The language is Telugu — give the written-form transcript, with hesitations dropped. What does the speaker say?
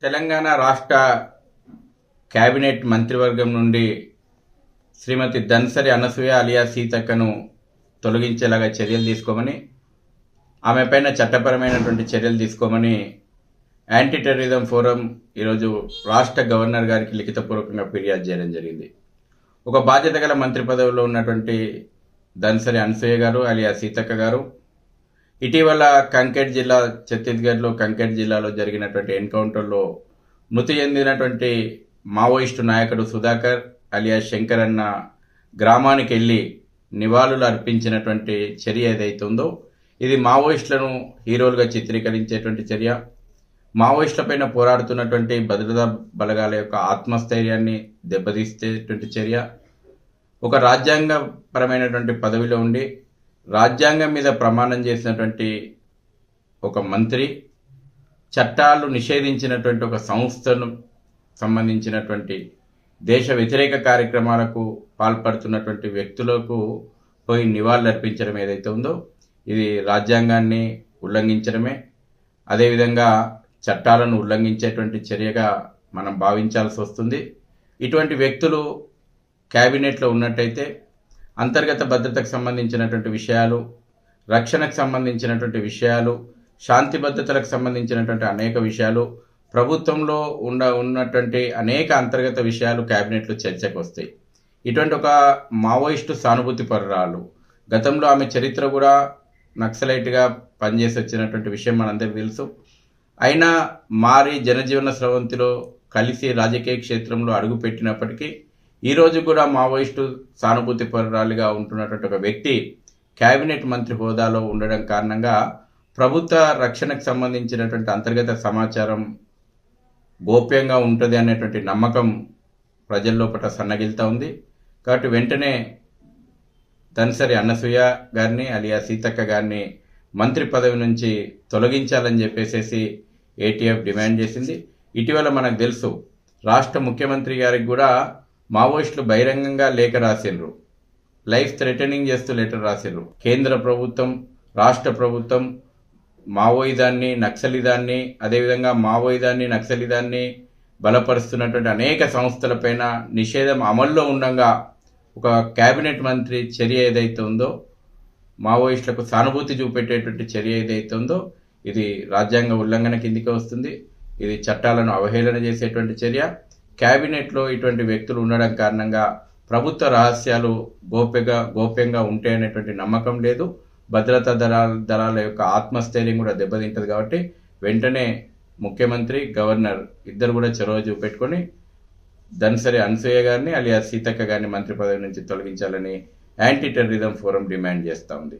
తెలంగాణ రాష్ట్ర కేబినెట్ మంత్రివర్గం నుండి శ్రీమతి ధన్సరి అనసూయ అలియా సీతక్కను తొలగించేలాగా చర్యలు తీసుకోమని, ఆమె పైన చట్టపరమైనటువంటి చర్యలు తీసుకోమని యాంటీ టెర్రరిజం ఫోరం ఈరోజు రాష్ట్ర గవర్నర్ గారికి లిఖితపూర్వకంగా ఫిర్యాదు చేయడం జరిగింది. ఒక బాధ్యత గల మంత్రి పదవిలో ఉన్నటువంటి ధన్సరి అనసూయ గారు అలియా సీతక్క గారు ఇటీవల కంకెట్ జిల్లా, ఛత్తీస్గఢ్లో కంకెట్ జిల్లాలో జరిగినటువంటి ఎన్కౌంటర్లో మృతి చెందినటువంటి మావోయిస్టు నాయకుడు సుధాకర్ అలియా శంకర్ అన్న గ్రామానికి వెళ్ళి నివాళులు అర్పించినటువంటి చర్య ఏదైతే ఉందో ఇది మావోయిస్టులను హీరోలుగా చిత్రీకరించేటువంటి చర్య. మావోయిస్టులపైన పోరాడుతున్నటువంటి భద్రతా బలగాల యొక్క ఆత్మస్థైర్యాన్ని దెబ్బతీసేటువంటి చర్య. ఒక రాజ్యాంగపరమైనటువంటి పదవిలో ఉండి రాజ్యాంగం మీద ప్రమాణం చేసినటువంటి ఒక మంత్రి చట్టాలు నిషేధించినటువంటి ఒక సంస్థను సంబంధించినటువంటి దేశ వ్యతిరేక కార్యక్రమాలకు పాల్పడుతున్నటువంటి వ్యక్తులకు పోయి నివాళులు అర్పించడం ఏదైతే ఉందో ఇది రాజ్యాంగాన్ని ఉల్లంఘించడమే, అదేవిధంగా చట్టాలను ఉల్లంఘించేటువంటి చర్యగా మనం భావించాల్సి వస్తుంది. ఇటువంటి వ్యక్తులు క్యాబినెట్లో ఉన్నట్టయితే అంతర్గత భద్రతకు సంబంధించినటువంటి విషయాలు, రక్షణకు సంబంధించినటువంటి విషయాలు, శాంతి భద్రతలకు సంబంధించినటువంటి అనేక విషయాలు, ప్రభుత్వంలో ఉన్నటువంటి అనేక అంతర్గత విషయాలు క్యాబినెట్లో చర్చకు వస్తాయి. ఇటువంటి ఒక మావోయిస్టు సానుభూతి పరురాలు, గతంలో ఆమె చరిత్ర కూడా నక్సలైట్గా పనిచేసి వచ్చినటువంటి విషయం మనందరికీ తెలుసు. అయినా మారి జనజీవన స్రవంతిలో కలిసి రాజకీయ క్షేత్రంలో అడుగుపెట్టినప్పటికీ ఈరోజు కూడా మావోయిస్టు సానుభూతి పరురాలుగా ఉంటున్నటువంటి ఒక వ్యక్తి కేబినెట్ మంత్రి హోదాలో ఉండడం కారణంగా ప్రభుత్వ రక్షణకు సంబంధించినటువంటి అంతర్గత సమాచారం గోప్యంగా ఉంటుంది అనేటువంటి నమ్మకం ప్రజల్లోపట సన్నగిలుతూ ఉంది. కాబట్టి వెంటనే ధన్సరి అనసూయ గారిని అలియా సీతక్క గారిని మంత్రి పదవి నుంచి తొలగించాలని చెప్పేసి ఏటీఎఫ్ డిమాండ్ చేసింది. ఇటీవల మనకు తెలుసు రాష్ట్ర ముఖ్యమంత్రి గారికి కూడా మావోయిస్టులు బహిరంగంగా లేఖ రాసిండ్రు, లైఫ్ థ్రెటనింగ్ చేస్తూ లెటర్ రాసిండ్రు. కేంద్ర ప్రభుత్వం, రాష్ట్ర ప్రభుత్వం మావోయిదాన్ని, నక్సలిదాన్ని, అదేవిధంగా మావోయిదాన్ని, నక్సలిదాన్ని బలపరుస్తున్నటువంటి అనేక సంస్థలపైన నిషేధం అమల్లో ఉండగా ఒక కేబినెట్ మంత్రి చర్య ఏదైతే ఉందో, మావోయిస్టులకు సానుభూతి చూపెట్టేటువంటి చర్య ఏదైతే ఉందో ఇది రాజ్యాంగ ఉల్లంఘన కిందికి వస్తుంది. ఇది చట్టాలను అవహేళన చేసేటువంటి చర్య. క్యాబినెట్లో ఇటువంటి వ్యక్తులు ఉండడం కారణంగా ప్రభుత్వ రహస్యాలు గోప్యంగా ఉంటాయనేటువంటి నమ్మకం లేదు. భద్రతా దళాల యొక్క ఆత్మస్థైర్యం కూడా దెబ్బతింటది. కాబట్టి వెంటనే ముఖ్యమంత్రి, గవర్నర్ ఇద్దరు కూడా చొరవ చూపెట్టుకొని ధన్సరి అనసూయ గారిని అలియా సీతక్క గారిని మంత్రి పదవి నుంచి తొలగించాలని యాంటీ టెర్రరిజం ఫోరం డిమాండ్ చేస్తూ ఉంది.